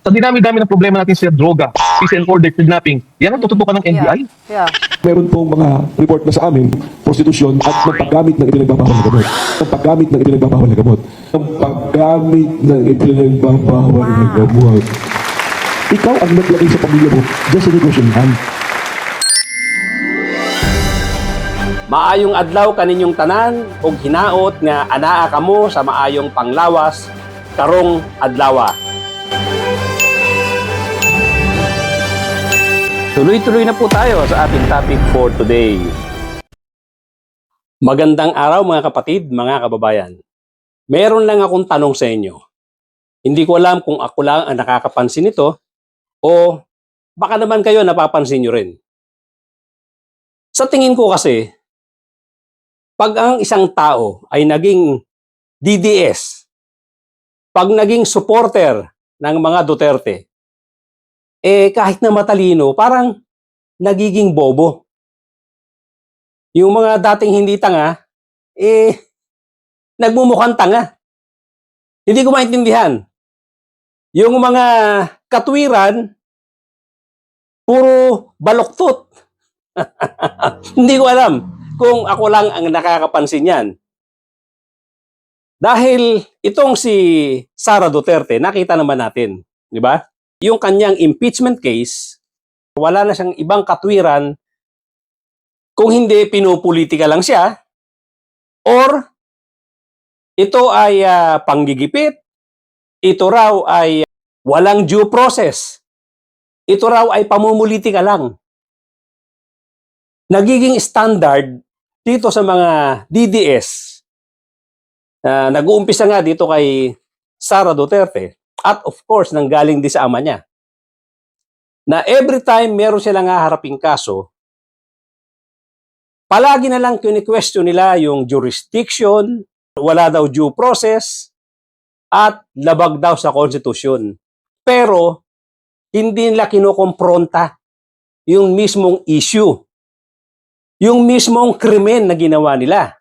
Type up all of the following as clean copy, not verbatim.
Sa dinami-dami ng problema natin sa droga, peace and order, kidnapping, yan ang tututukan ng NBI. Yeah. Meron pong mga report na sa amin, prostitusyon at ng paggamit ng ipinagbabawal na gamot. Ng paggamit ng ipinagbabawal na gamot. Ng paggamit ng ipinagbabawal na gamot. Ikaw ang naglagay sa pamilya mo dyan sa negosyohan. Maayong adlaw kaninyong tanan ug hinaot nga anaa kamo sa maayong panglawas karong adlawa. Tuloy-tuloy na po tayo sa ating topic for today. Magandang araw mga kapatid, mga kababayan. Meron lang akong tanong sa inyo. Hindi ko alam kung ako lang ang nakakapansin nito o baka naman kayo napapansin nyo rin. Sa tingin ko kasi, pag ang isang tao ay naging DDS, pag naging supporter ng mga Duterte, kahit na matalino, parang nagiging bobo. Yung mga dating hindi tanga, nagmumukhang tanga. Hindi ko maintindihan. Yung mga katwiran, puro baloktot. Hindi ko alam kung ako lang ang nakakapansin yan. Dahil itong si Sara Duterte, nakita naman natin, di ba? Yung kanyang impeachment case, wala na siyang ibang katwiran kung hindi pinupolitika lang siya or ito ay panggigipit, ito raw ay walang due process, ito raw ay pamumulitika lang. Nagiging standard dito sa mga DDS, nag-uumpisa nga dito kay Sara Duterte, at of course, nanggaling din sa ama niya, na every time meron silang haharaping kaso, palagi na lang kini-question nila yung jurisdiction, wala daw due process, at labag daw sa konstitusyon. Pero, hindi nila kinukompronta yung mismong issue, yung mismong krimen na ginawa nila.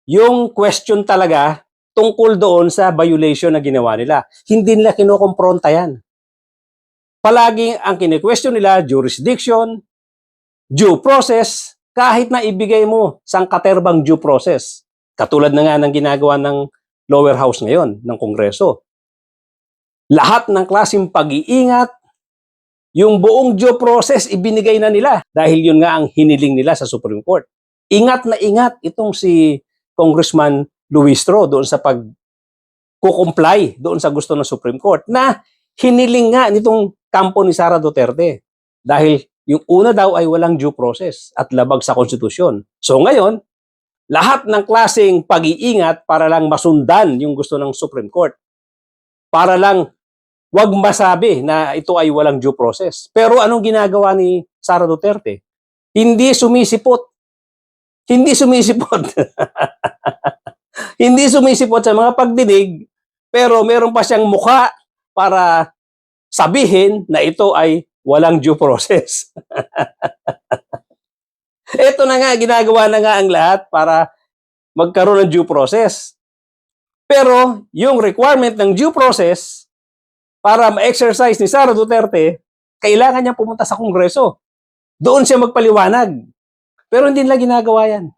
Yung question talaga tungkol doon sa violation na ginawa nila. Hindi nila kinukompronta yan. Palagi ang kine-question nila, jurisdiction, due process, kahit na ibigay mo sangkaterbang due process. Katulad na nga ng ginagawa ng lower house ngayon, ng Kongreso. Lahat ng klaseng pag-iingat, yung buong due process ibinigay na nila dahil yun nga ang hiniling nila sa Supreme Court. Ingat na ingat itong si Congressman Luistro doon sa pag-comply doon sa gusto ng Supreme Court na hiniling nga nitong kampo ni Sara Duterte dahil yung una daw ay walang due process at labag sa konstitusyon. So ngayon, lahat ng klaseng pag-iingat para lang masundan yung gusto ng Supreme Court. Para lang wag masabi na ito ay walang due process. Pero anong ginagawa ni Sara Duterte? Hindi sumisipot. Hindi sumisipot. Hindi sumisipot sa mga pagdinig, pero meron pa siyang mukha para sabihin na ito ay walang due process. Ito na nga, ginagawa na nga ang lahat para magkaroon ng due process. Pero yung requirement ng due process para ma-exercise ni Sara Duterte, kailangan niya pumunta sa Kongreso. Doon siya magpaliwanag. Pero hindi nila ginagawa yan.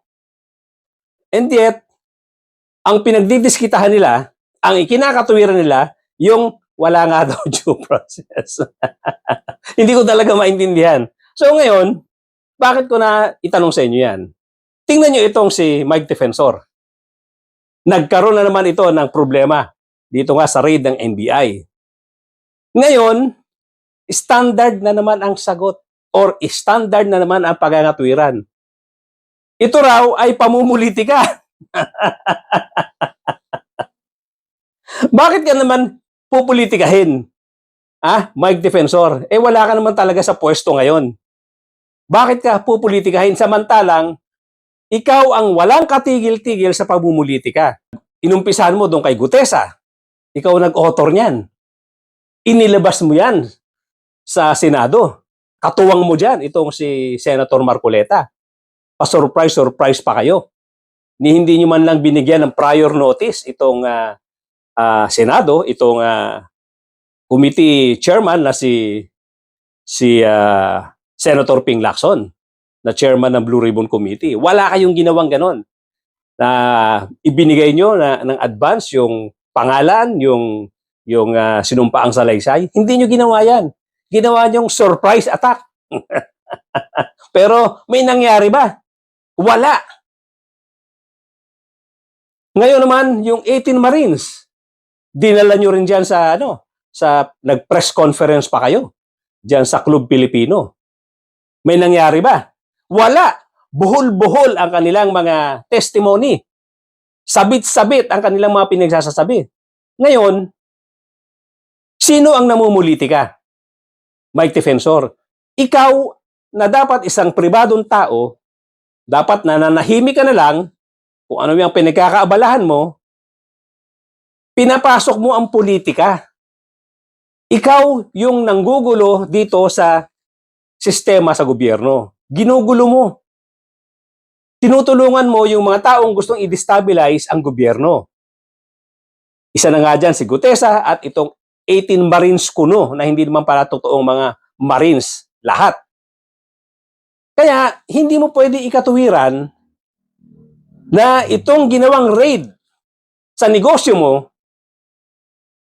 And yet, ang pinagdidiskitahan nila, ang ikinakatuwiran nila, yung wala nga daw due process. Hindi ko talaga maintindihan. So ngayon, bakit ko na itanong sa inyo yan? Tingnan nyo itong si Mike Defensor. Nagkaroon na naman ito ng problema dito nga sa raid ng NBI. Ngayon, standard na naman ang sagot or standard na naman ang pagkakatwiran. Ito raw ay pamumulitika. Bakit ka naman pupolitikahin? Mike Defensor, wala ka naman talaga sa pwesto ngayon. Bakit ka pupolitikahin samantalang ikaw ang walang katigil-tigil sa pamumulitika? Inumpisahan mo doon kay Gutesa. Ikaw nag-author niyan. Inilabas mo yan sa Senado. Katuwang mo dyan itong si Senator Marcoleta. Pa-surprise pa kayo. Hindi nyo man lang binigyan ng prior notice itong Senado, itong committee chairman na si Senator Ping Lacson, na chairman ng Blue Ribbon Committee. Wala kayong ginawang ganon na ibinigay nyo ng advance yung pangalan, yung sinumpaang salaysay. Hindi nyo ginawa yan. Ginawa nyong surprise attack. Pero may nangyari ba? Wala. Ngayon naman, yung 18 Marines, dinala nyo rin dyan sa nag-press conference pa kayo dyan sa Club Pilipino. May nangyari ba? Wala. Buhol-buhol ang kanilang mga testimony. Sabit-sabit ang kanilang mga pinagsasasabi. Ngayon, sino ang namumulitika? Mike Defensor. Ikaw na dapat isang pribadong tao, dapat nananahimik ka na lang kung ano yung pinagkakaabalahan mo, pinapasok mo ang politika. Ikaw yung nanggugulo dito sa sistema sa gobyerno. Ginugulo mo. Tinutulungan mo yung mga taong gustong i-destabilize ang gobyerno. Isa na nga dyan si Gutesa at itong 18 Marines kuno na hindi naman pala totoong mga Marines lahat. Kaya hindi mo pwede ikatuwiran na itong ginawang raid sa negosyo mo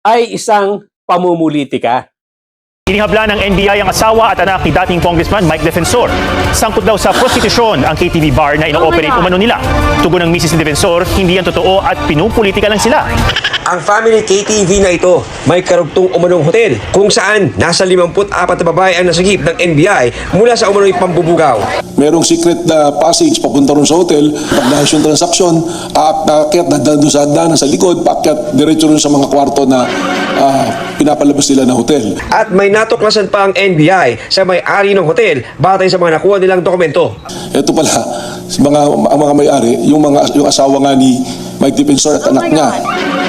ay isang pamumulitika. Inihabla ng NBI ang asawa at anak ni dating Congressman Mike Defensor. Sangkot daw sa prostitusyon ang KTV bar na ino-operate umano nila. Tugon ng misis ni Defensor, hindi yan totoo at pinupolitika lang sila. Ang family KTV na ito may karugtong umanong hotel kung saan nasa 54 na babae ang nasagip ng NBI mula sa umano'y pambubugaw. Merong secret na passage papunta ron sa hotel. Pag nahas yung transaksyon, aakyat, dadaan doon sa hagdanan sa likod, paakyat diretso ron sa mga kwarto na pinapalabas nila ng hotel. At may natuklasan pa ang NBI sa may-ari ng hotel batay sa mga nakuha nilang dokumento. Ito pala, ang mga may-ari, yung asawa nga ni Mike Defensor at anak niya.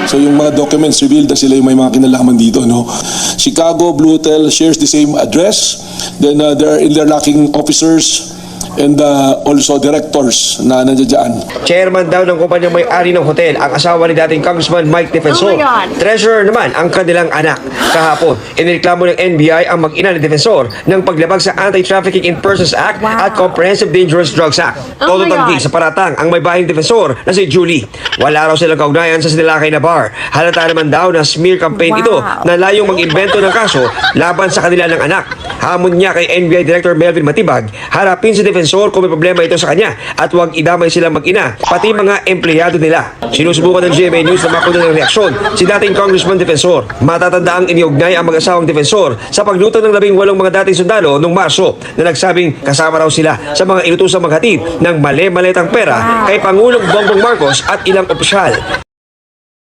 So yung mga documents revealed na sila yung may mga kinalaman dito, no? Chicago Blue Hotel shares the same address. Then there are interlocking officers and also directors na nandiyan. Chairman daw ng kumpanyang may-ari ng hotel ang asawa ni dating Congressman Mike Defensor. Treasurer naman ang kanilang anak. Kahapon, inireklamo ng NBI ang mag-ina ni Defensor ng paglabag sa Anti-Trafficking in Persons Act at Comprehensive Dangerous Drugs Act. Todo tanggi sa paratang ang may bahing Defensor na si Julie. Wala raw silang kaugnayan sa sinilakay na bar. Halata naman daw na smear campaign ito na layong mag-imbento ng kaso laban sa kanila ng anak. Hamon niya kay NBI Director Melvin Matibag, harapin si Defensor kung may problema ito sa kanya at huwag idamay silang mag-ina, pati mga empleyado nila. Sinusubukan ng GMA News na makuha ng reaksyon si dating Congressman Defensor. Matatanda ang iniugnay ang mag-asawang Defensor sa pagluto ng 18 mga dating sundalo noong Marso na nagsabing kasama raw sila sa mga inutusang maghatid ng mali-maletang pera kay Pangulong Bongbong Marcos at ilang opisyal.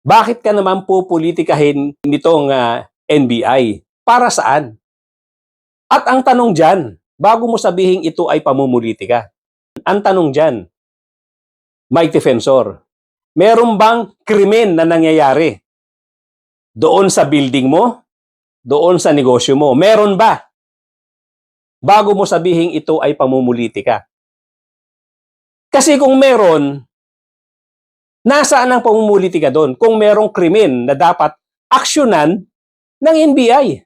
Bakit ka naman pupolitikahin nitong NBI? Para saan? At ang tanong dyan, bago mo sabihin ito ay pamumulitika, ang tanong dyan, Mike Defensor, meron bang krimen na nangyayari doon sa building mo, doon sa negosyo mo? Meron ba? Bago mo sabihin ito ay pamumulitika. Kasi kung meron, nasaan ang pamumulitika doon? Kung merong krimen na dapat aksyonan ng NBI.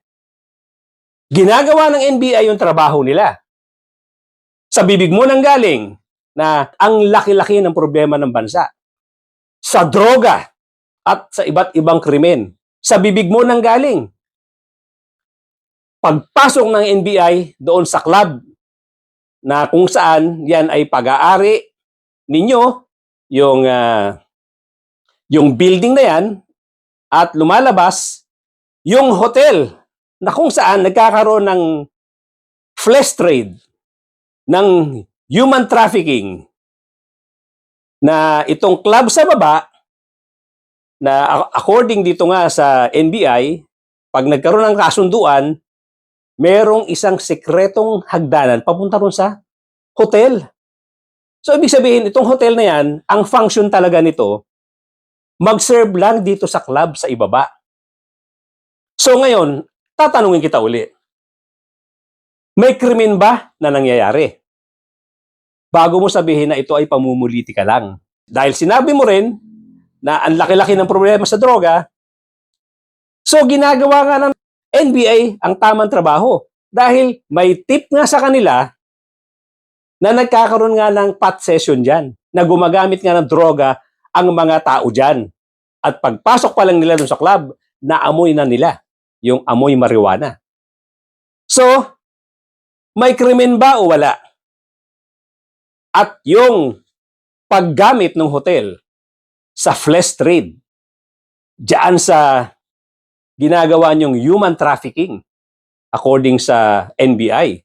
Ginagawa ng NBI yung trabaho nila. Sa bibig mo nang galing na ang laki-laki ng problema ng bansa. Sa droga at sa iba't ibang krimen. Sa bibig mo nang galing. Pagpasok ng NBI doon sa club na kung saan yan ay pag-aari ninyo, yung building na yan, at lumalabas yung hotel na kung saan nagkakaroon ng flesh trade, ng human trafficking, na itong club sa baba, na according dito nga sa NBI, pag nagkaroon ng kasunduan, merong isang sekretong hagdanan papunta ron sa hotel. So, ibig sabihin, itong hotel na yan, ang function talaga nito, mag-serve lang dito sa club sa ibaba. So, ngayon, tatanungin kita uli. May krimen ba na nangyayari? Bago mo sabihin na ito ay pamumulitika lang. Dahil sinabi mo rin na ang laki-laki ng problema sa droga, so ginagawa nga ng NBI ang tamang trabaho. Dahil may tip nga sa kanila na nagkakaroon nga ng pot session dyan, na gumagamit nga ng droga ang mga tao dyan. At pagpasok pa lang nila dun sa club, naamoy na nila yung amoy marijuana. So, may krimen ba o wala? At yung paggamit ng hotel sa flesh trade, diyan sa ginagawa niyong human trafficking, according sa NBI,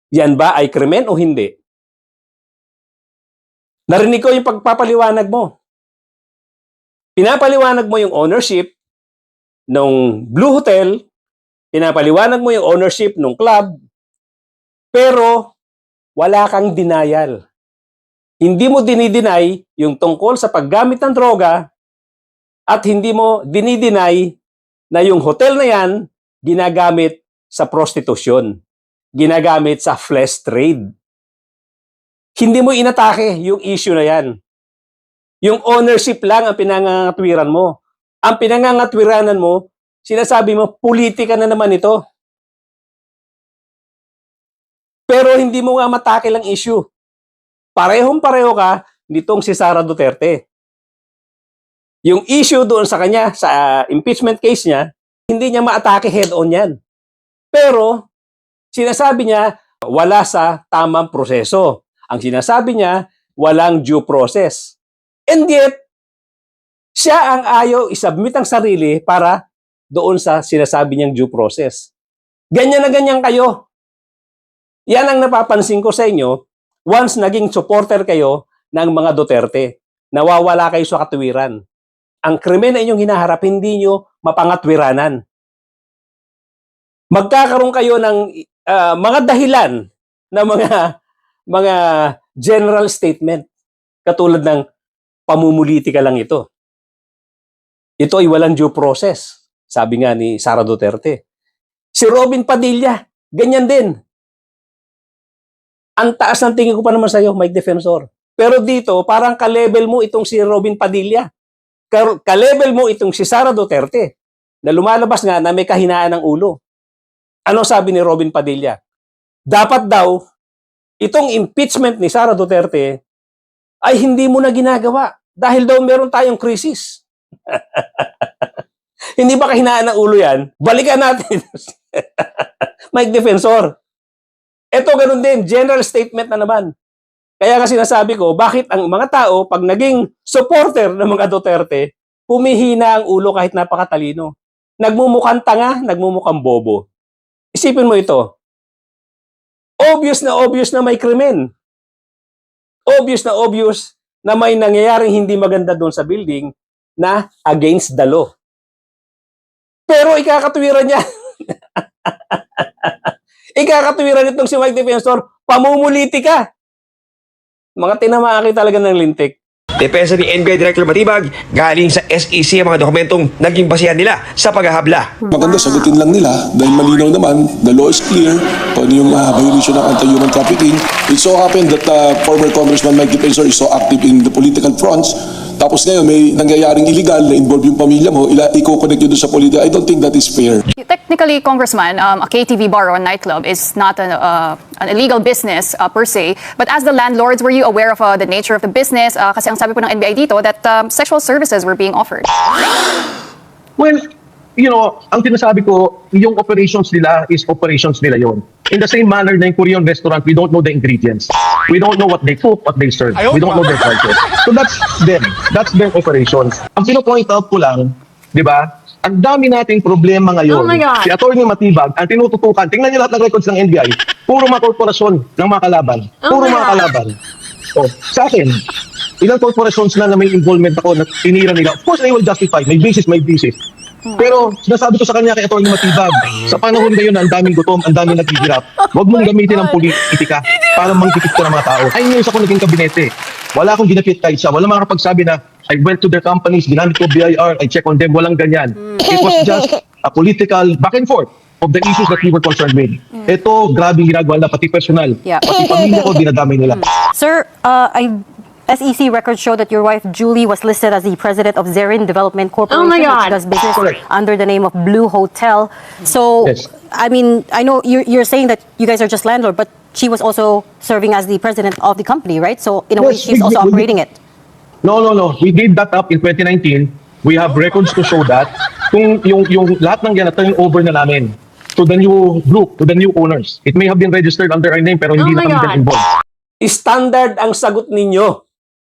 yan ba ay krimen o hindi? Narinig ko yung pagpapaliwanag mo. Pinapaliwanag mo yung ownership ng Blue Hotel, pinapaliwanag mo yung ownership ng club, pero wala kang denial. Hindi mo dinideny yung tungkol sa paggamit ng droga at hindi mo dinideny na yung hotel na yan ginagamit sa prostitusyon, ginagamit sa flesh trade. Hindi mo inatake yung issue na yan. Yung ownership lang ang pinangangatwiran mo. Ang pinangangatwiranan mo, sinasabi mo, politika na naman ito. Pero hindi mo nga matake lang issue. Parehong-pareho ka nitong si Sara Duterte. Yung issue doon sa kanya, sa impeachment case niya, hindi niya maatake head-on yan. Pero, sinasabi niya, wala sa tamang proseso. Ang sinasabi niya, walang due process. And yet, siya ang ayaw isubmit ang sarili para doon sa sinasabi niyang due process. Ganyan na ganyan kayo. Yan ang napapansin ko sa inyo once naging supporter kayo ng mga Duterte. Nawawala kayo sa katwiran. Ang krimen na inyong hinaharap, hindi nyo mapangatwiranan. Magkakaroon kayo ng mga dahilan na mga general statement katulad ng pamumulitika lang ito. Ito ay walang due process, sabi nga ni Sara Duterte. Si Robin Padilla, ganyan din. Ang taas ng tingin ko pa naman sa iyo, Mike Defensor. Pero dito, parang ka-level mo itong si Robin Padilla. Ka-level mo itong si Sara Duterte na lumalabas nga na may kahinaan ng ulo. Ano sabi ni Robin Padilla? Dapat daw, itong impeachment ni Sara Duterte ay hindi mo na ginagawa dahil daw meron tayong krisis. Hindi ba kahinaan ng ulo yan? Balikan natin. Mike Defensor. Ito ganun din, general statement na naman. Kaya kasi sinasabi ko, bakit ang mga tao, pag naging supporter ng mga Duterte, humihina ang ulo kahit napakatalino. Nagmumukhang tanga, nagmumukhang bobo. Isipin mo ito. Obvious na may krimen. Obvious na may nangyayaring hindi maganda doon sa building na against the law. Pero ikakatwiran niya. Ikakatwiran itong si Mike Defensor, pamumulitika. Mga tinamaan kayo talaga ng lintik. Depensa ni NBI Director Matibag, galing sa SEC ang mga dokumentong naging basihan nila sa paghahabla. Maganda, sagutin lang nila dahil malinaw naman, the law is clear kung ano yung violation ng anti-human trafficking. It so happened that former Congressman Mike Defensor is so active in the political fronts. Tapos ngayon may nangyayaring illegal na involve yung pamilya mo, i-connect yun sa politika. I don't think that is fair. Technically, Congressman, a KTV bar or a nightclub is not an illegal business per se. But as the landlords, were you aware of the nature of the business? Kasi ang sabi po ng NBI dito that sexual services were being offered. Well, you know, ang sinasabi ko, yung operations nila is operations nila yon. In the same manner na yung Korean restaurant, we don't know the ingredients. We don't know what they cook, what they serve. We don't know their culture. So that's them. That's their operations. Ang pino-point out ko lang, di ba, ang dami nating problema ngayon. Oh my God. Si Atty. Matibag, ang tinututukan, tingnan niyo lahat ng records ng NBI, puro mga korporasyon ng mga kalaban. Puro mga kalaban. So, sa akin, ilang corporations na may involvement ako na tinira nila. Of course, they will justify. May basis. Pero sinasabi ko sa kanya kay Atty. Matibag, sa panahon ngayon na ang daming gutom, ang daming naghihirap, huwag mong gamitin ang politika para mangkikip ka ng mga tao. Ay ngayon sa kung naging kabinete, wala akong ginapit kahit isa. Wala makakapagsabi na I went to their companies, ginamit ko BIR, I check on them, walang ganyan. It was just a political back and forth of the issues that we were concerned with. Ito, grabe ginagawa na, pati personal. Yeah. Pati pamilya ko, dinadamay nila. Sir, SEC records show that your wife Julie was listed as the president of Zerin Development Corporation, Oh my God. which does business Correct. under the name of Blue Hotel. So, Yes. I mean, I know you're saying that you guys are just landlord, but she was also serving as the president of the company, right? So, in a way, Yes, she's also operating it. No. We gave that up in 2019. We have records to show that. Kung yung lahat ng yan, turn over na namin to the new group, to the new owners. It may have been registered under our name, pero hindi Oh na my kami God. involved. Standard ang sagot ninyo.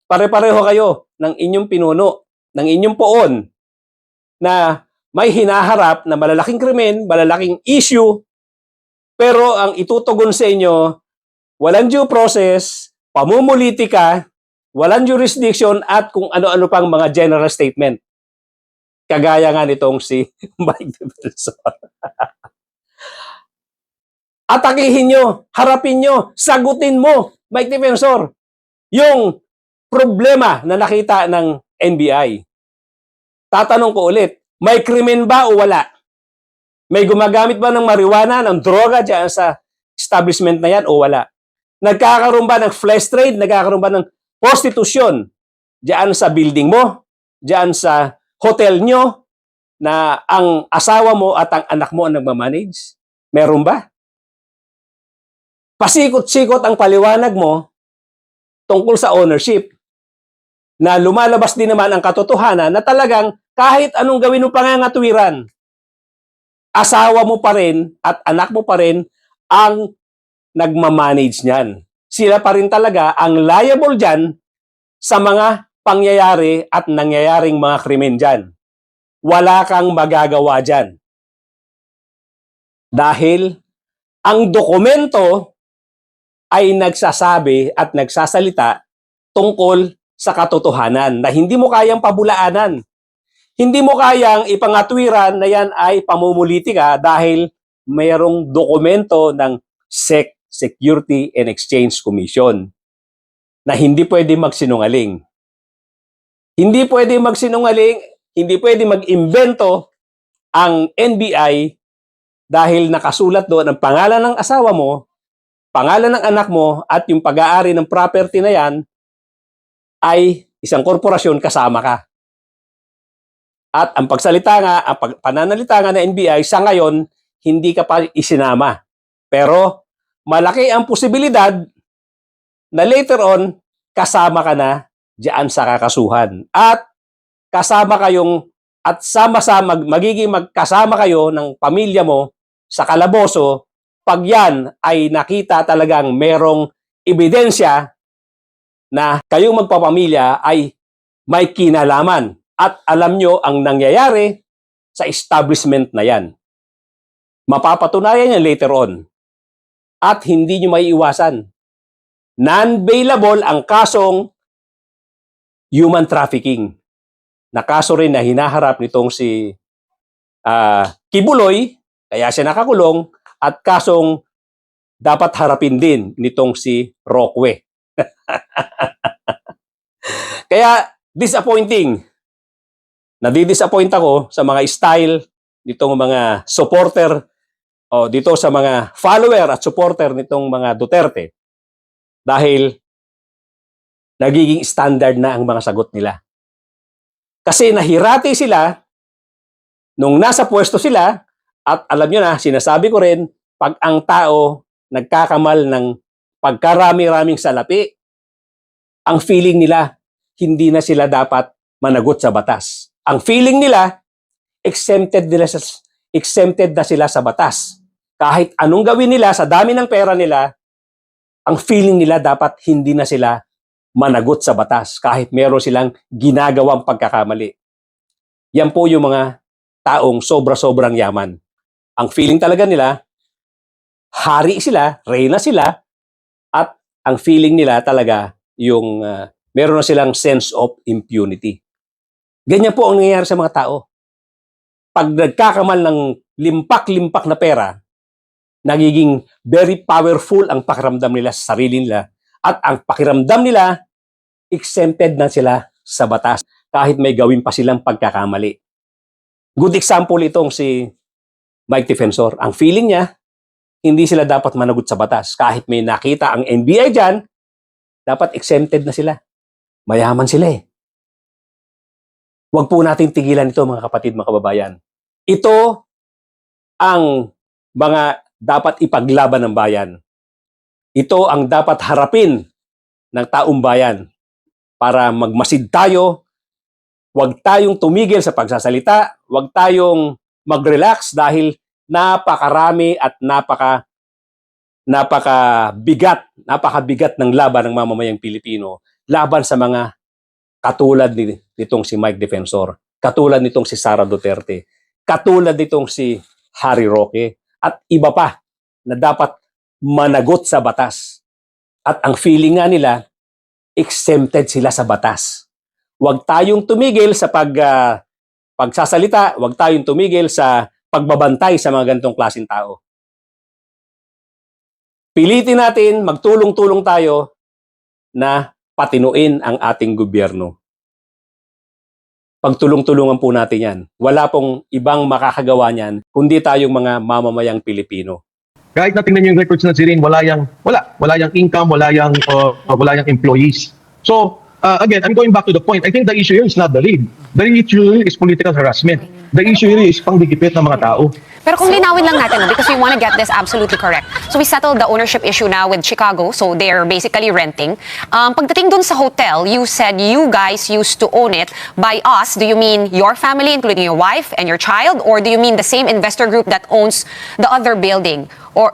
Pare-pareho kayo ng inyong pinuno, ng inyong poon, na may hinaharap na malalaking krimen, malalaking issue, pero ang itutugon sa inyo, walang due process, pamumulitika, walang jurisdiction, at kung ano-ano pang mga general statement. Kagaya nga nitong si Mike Defensor. Atakihin nyo, harapin nyo, sagutin mo, Mike Defensor, yung problema na nakita ng NBI. Tatanong ko ulit, may krimen ba o wala? May gumagamit ba ng marijuana, ng droga dyan sa establishment na yan o wala? Nagkakaroon ba ng flesh trade? Nagkakaroon ba ng prostitusyon dyan sa building mo? Dyan sa hotel nyo na ang asawa mo at ang anak mo ang nagmamanage? Meron ba? Pasikot-sikot ang paliwanag mo tungkol sa ownership na lumalabas din naman ang katotohanan na talagang kahit anong gawin mo pangangatwiran, asawa mo pa rin at anak mo pa rin ang nagmamanage niyan. Sila pa rin talaga ang liable dyan sa mga pangyayari at nangyayaring mga krimen dyan. Wala kang magagawa dyan. Dahil ang dokumento ay nagsasabi at nagsasalita tungkol sa katotohanan na hindi mo kayang pabulaanan. Hindi mo kayang ipangatwiran na yan ay pamumulitika dahil mayroong dokumento ng SEC, Security and Exchange Commission, na hindi pwede magsinungaling. Hindi pwede magsinungaling, hindi pwede mag-imbento ang NBI dahil nakasulat doon ang pangalan ng asawa mo, pangalan ng anak mo, at yung pag-aari ng property na yan ay isang korporasyon kasama ka. At ang pagsalita nga, ang pananalita nga ng NBI, sa ngayon, hindi ka pa isinama. Pero malaki ang posibilidad na later on, kasama ka na diyan sa kakasuhan. At kasama kayong, at sama-sama, magiging magkasama kayo ng pamilya mo sa kalaboso pag yan ay nakita talagang merong ebidensya na kayong magpapamilya ay may kinalaman at alam nyo ang nangyayari sa establishment na yan. Mapapatunayan yan later on. At hindi nyo maiiwasan. Non-bailable ang kasong human trafficking. Na kaso rin na hinaharap nitong si Kibuloy, kaya siya nakakulong, at kasong dapat harapin din nitong si Roque. Kaya disappointing. Nadi-disappoint ako sa mga style nitong mga supporter o dito sa mga follower at supporter nitong mga Duterte dahil nagiging standard na ang mga sagot nila. Kasi nahirati sila nung nasa pwesto sila at alam nyo na, sinasabi ko rin, pag ang tao nagkakamal ng pagkarami-raming salapi, ang feeling nila, hindi na sila dapat managot sa batas. Ang feeling nila, exempted na sila sa batas. Kahit anong gawin nila sa dami ng pera nila, ang feeling nila dapat hindi na sila managot sa batas kahit meron silang ginagawang pagkakamali. Yan po yung mga taong sobra-sobrang yaman. Ang feeling talaga nila, hari sila, reyna sila, at ang feeling nila talaga yung meron na silang sense of impunity. Ganyan po ang nangyayari sa mga tao. Pag nagkakamal ng limpak-limpak na pera, nagiging very powerful ang pakiramdam nila sa sarili nila at ang pakiramdam nila, exempted na sila sa batas kahit may gawin pa silang pagkakamali. Good example itong si Mike Defensor. Ang feeling niya, hindi sila dapat managot sa batas. Kahit may nakita ang NBI dyan, dapat exempted na sila. Mayaman sila eh. Huwag po natin tigilan ito mga kapatid, mga kababayan. Ito ang mga dapat ipaglaban ng bayan. Ito ang dapat harapin ng taong bayan para magmasid tayo. Huwag tayong tumigil sa pagsasalita. Huwag tayong mag-relax dahil napakarami at napakabigat ng laban ng mamamayang Pilipino laban sa mga katulad nitong si Mike Defensor, katulad nitong si Sara Duterte, katulad nitong si Harry Roque, at iba pa na dapat managot sa batas. At ang feeling nga nila, exempted sila sa batas. Huwag tayong tumigil sa pagsasalita, huwag tayong tumigil sa pagbabantay sa mga ganitong klaseng tao. Pilitin natin, magtulong-tulong tayo na patinuin ang ating gobyerno. Pagtulong-tulungan po natin yan. Wala pong ibang makakagawa niyan kundi tayong mga mamamayang Pilipino. Kahit na tingnan nyo yung records na si Rin, wala yang income, wala yang employees. So, again, I'm going back to the point. I think the issue here is not the lead. The issue here is political harassment. The issue here is panggigipit ng mga tao. Pero kung linawin lang natin, no, because we want to get this absolutely correct. So we settled the ownership issue now with Chicago, so they're basically renting. Pagdating dun sa hotel, you said you guys used to own it. By us, do you mean your family, including your wife and your child? Or do you mean the same investor group that owns the other building? Or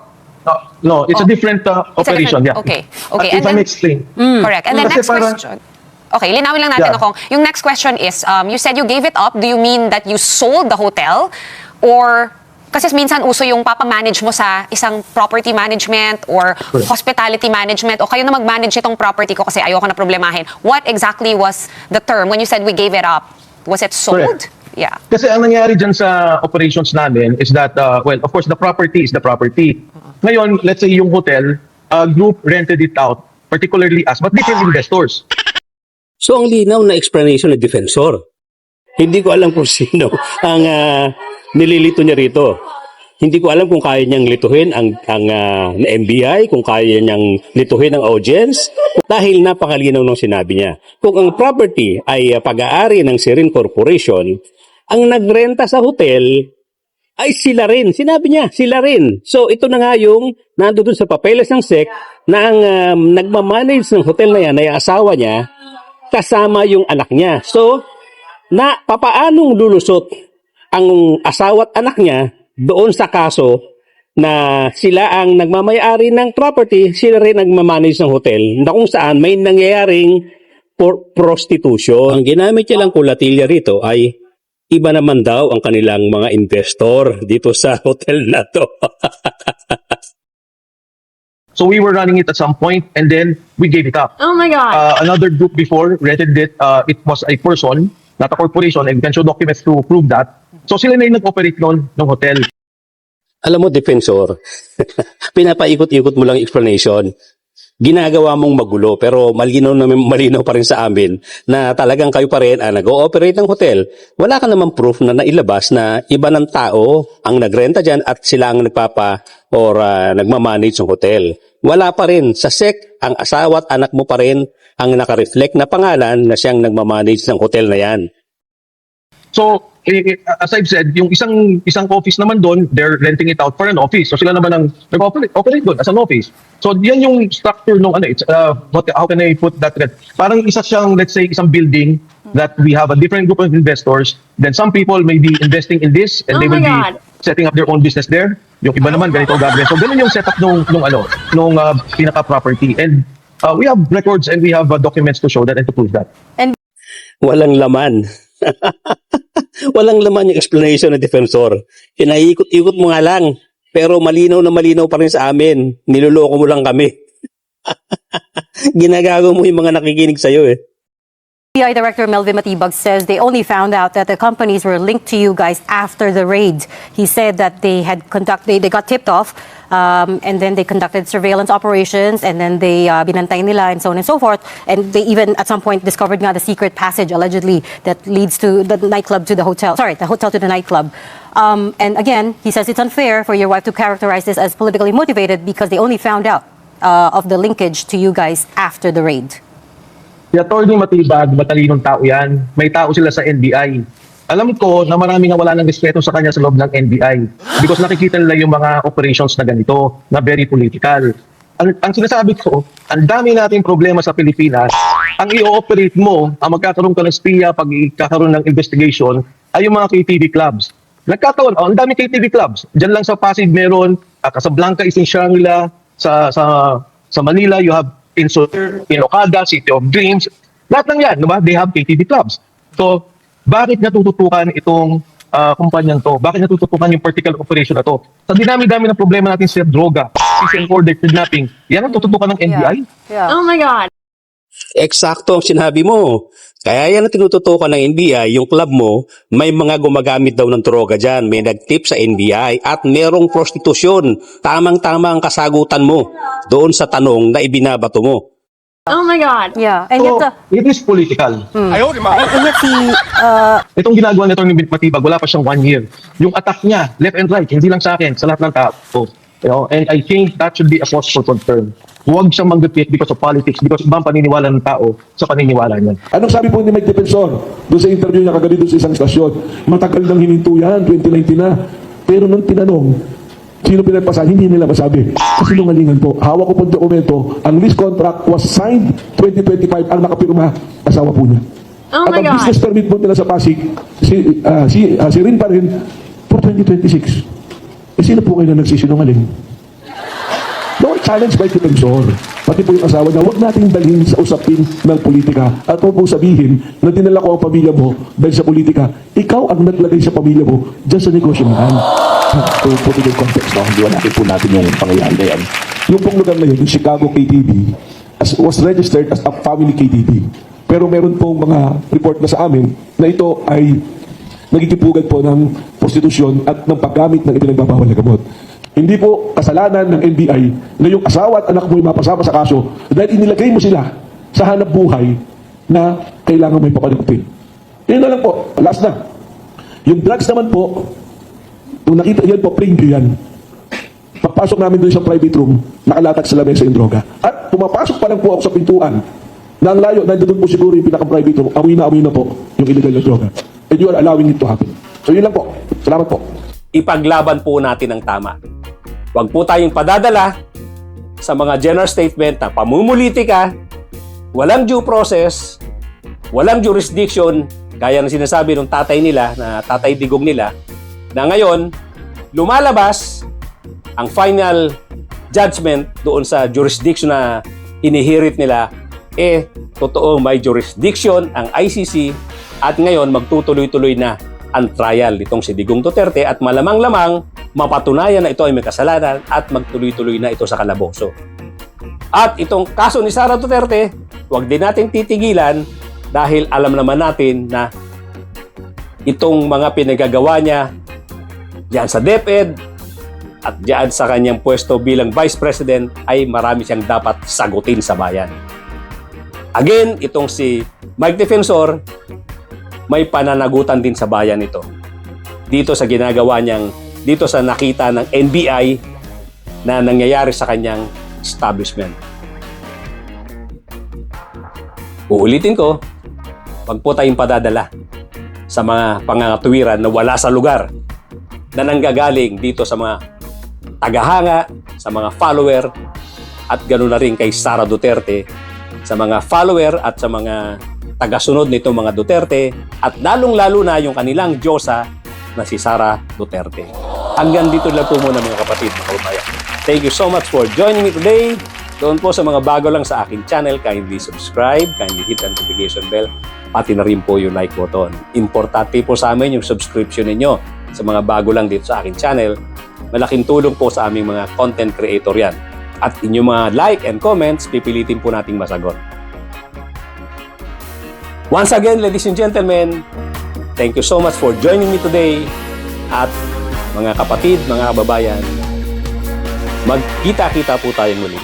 No, it's a different operation. Yeah. Okay. If I may explain. Correct. And then Kasi next parang- question. Okay, linawin lang natin Yeah. ako. Yung next question is, you said you gave it up. Do you mean that you sold the hotel? Or, kasi minsan uso yung papamanage mo sa isang property management or hospitality management o kayo na mag-manage itong property ko kasi ayoko na problemahin. What exactly was the term when you said we gave it up? Was it sold? Correct. Yeah. Kasi ang nangyari dyan sa operations namin is that, well, of course, the property is the property. Ngayon, let's say yung hotel, a group rented it out, particularly us, but different investors. So ang linaw na explanation ng defensor. Hindi ko alam kung sino ang nililito niya rito. Hindi ko alam kung kaya niyang lituhin ang NBI, kung kaya niyang lituhin ang audience, dahil napakalinaw ng sinabi niya. Kung ang property ay pag-aari ng Sirin Corporation, ang nagrenta sa hotel ay sila rin. Sinabi niya, sila rin. So ito na nga yung nandoon sa papeles ng SEC na ang nagmamanage ng hotel na yan ay asawa niya kasama yung anak niya. So, papaanong lulusot ang asawa at anak niya doon sa kaso na sila ang nagmamayari ng property, sila rin nagmamanage ng hotel na kung saan may nangyayaring prostitution. Ang ginamit niya lang kulatilya rito ay iba naman daw ang kanilang mga investor dito sa hotel na to. So we were running it at some point and then we gave it up. Oh my God. Another group before rented it. It was a person, not a corporation, and we can show documents to prove that. So sila na yung nag-operate noon ng hotel. Alam mo, defensor, pinapaikot-ikot mo lang explanation. Ginagawa mong magulo pero malinaw pa rin sa amin na talagang kayo pa rin ang nag-ooperate ng hotel. Wala ka naman proof na nailabas na iba ng tao ang nagrenta dyan at sila ang nagmamanage ng hotel. Wala pa rin. Sa SEC, ang asawa at anak mo pa rin ang nakareflect na pangalan na siyang nagmamanage ng hotel na yan. So, as I've said, yung isang office naman doon, they're renting it out for an office. So sila naman ang nag-operate doon as an office. So yan yung structure nung how can I put that? Parang isa siyang, let's say, isang building that we have a different group of investors. Then some people may be investing in this and they will be setting up their own business there. Yung iba naman ganito gagawin. So ganun yung setup nung pinaka-property. And we have records and we have documents to show that and to prove that. Walang laman. Walang laman yung explanation ng defensor. Inaikot-ikot mo nga lang. Pero malinaw pa rin sa amin. Niloloko mo lang kami. Ginagago mo yung mga nakikinig sa'yo eh. FBI Director Melvin Matibag says they only found out that the companies were linked to you guys after the raid. He said that they got tipped off, and then they conducted surveillance operations, and then they binantay nila and so on and so forth. And they even at some point discovered the secret passage allegedly that leads to the nightclub to the hotel. Sorry, the hotel to the nightclub. And again, he says it's unfair for your wife to characterize this as politically motivated because they only found out of the linkage to you guys after the raid. Si Atty. Matibag, matalinong tao yan. May tao sila sa NBI. Alam ko na marami nga wala ng respeto sa kanya sa loob ng NBI because nakikita nila yung mga operations na ganito, na very political. Ang sinasabi ko, ang dami nating problema sa Pilipinas. Ang i-operate mo, ang magkakaroon ka ng SPIA, pag ikakaroon ng investigation, ay yung mga KTV clubs. Nagkataon, ang dami KTV clubs. Diyan lang sa Pasig meron, Casablanca is in Shangri-La, sa Manila you have in Soter, in Okada, City of Dreams. Lahat ng yan, diba? They have KTV clubs. So, bakit natututukan itong kumpanyang to? Bakit natututukan yung particular operation na to? Sa dinami-dami ng problema natin sa droga, peace and order, kidnapping, yan ang tututukan ng NBI? Yeah. Oh my God. Eksakto ang sinabi mo. Kaya yan ang tinututukan ng NBI, yung club mo, may mga gumagamit daw ng droga dyan, may nagtip sa NBI at merong prostitusyon. Tamang-tama ang kasagutan mo doon sa tanong na ibinabato mo. Oh my God. Yeah. And So, yet, it is political. and yet Itong ginagawa nito ni Matibag, wala pa siyang 1 year. Yung attack niya, left and right, hindi lang sa akin, sa lahat ng tao. You know, and I think that should be a cause for concern. Huwag siyang mag-defeat because of politics, because ibang paniniwala ng tao sa paniniwala niya. Anong sabi po ni Mike Defensor doon sa interview niya kagabi doon sa isang stasyon? Matagal nang hininto yan, 2019 na. Pero nung tinanong, sino pinagpasahan, hindi nila masabi. Kasi lungalingan po. Hawak ko po ang dokumento, ang lease contract was signed 2025, ang nakapirma, asawa po niya. Oh At my ang God. business permit po nila sa Pasig, si Rin pa rin, for 2026. Sino po kayo na nagsisinungaling? No, challenge by Defensor. Pati po yung asawa niya, huwag nating dalhin sa usapin ng politika. At huwag po sabihin na dinala ko ang pamilya mo dahil sa politika. Ikaw ang naglagay sa pamilya mo dyan sa negosyo mo. To put it in context, no? Hindi natin po natin yung pangyayari na yan. Yung pong lugar na yun, yung Chicago KTV, was registered as a family KTV. Pero meron pong mga report na sa amin na ito ay nagkikipugan po ng prostitusyon at ng paggamit ng ipinagbabawal na gamot. Hindi po kasalanan ng NBI na yung asawa at anak mo ay mapasama sa kaso dahil inilagay mo sila sa hanap buhay na kailangan may papanagpil. Yun na lang po, last na. Yung drugs naman po, kung nakita yan po, plain view yan. Pagpasok namin doon sa private room, nakalatag sa lamesa yung droga. At pumapasok pa lang po ako sa pintuan na ang layo, nandoon po siguro yung pinaka-private room, awi na po yung illegal na droga. And you are allowing it to happen. So yun lang po. Salamat po. Ipaglaban po natin ang tama. Huwag po tayong padadala sa mga general statement na pamumulitika, walang due process, walang jurisdiction, gaya ng sinasabi ng tatay nila, na tatay digong nila, na ngayon, lumalabas ang final judgment doon sa jurisdiction na inihirit nila, totoo may jurisdiction ang ICC at ngayon magtutuloy-tuloy na ang trial nitong si Digong Duterte at malamang-lamang mapatunayan na ito ay may kasalanan at magtuloy-tuloy na ito sa kalaboso. At itong kaso ni Sara Duterte, huwag din natin titigilan dahil alam naman natin na itong mga pinagagawa niya diyan sa DepEd at diyan sa kanyang pwesto bilang Vice President ay marami siyang dapat sagutin sa bayan. Again, itong si Mike Defensor, may pananagutan din sa bayan ito. Dito sa ginagawa niyang, dito sa nakita ng NBI na nangyayari sa kanyang establishment. Uulitin ko, wag po tayong padadala sa mga pangangatuwiran na wala sa lugar na nanggagaling dito sa mga tagahanga, sa mga follower at ganoon na rin kay Sara Duterte, sa mga follower at sa mga tagasunod nito mga Duterte at lalong-lalo na yung kanilang Diyosa na si Sara Duterte. Hanggang dito lang po muna mga kapatid, mga kababayan. Thank you so much for joining me today. Doon po sa mga bago lang sa aking channel, kindly subscribe, kindly hit the notification bell, pati na rin po yung like button. Importante po sa amin yung subscription ninyo sa mga bago lang dito sa aking channel. Malaking tulong po sa aming mga content creator yan. At inyong mga like and comments, pipilitin po nating masagot. Once again, ladies and gentlemen, thank you so much for joining me today. At mga kapatid, mga kababayan, magkita-kita po tayong muli.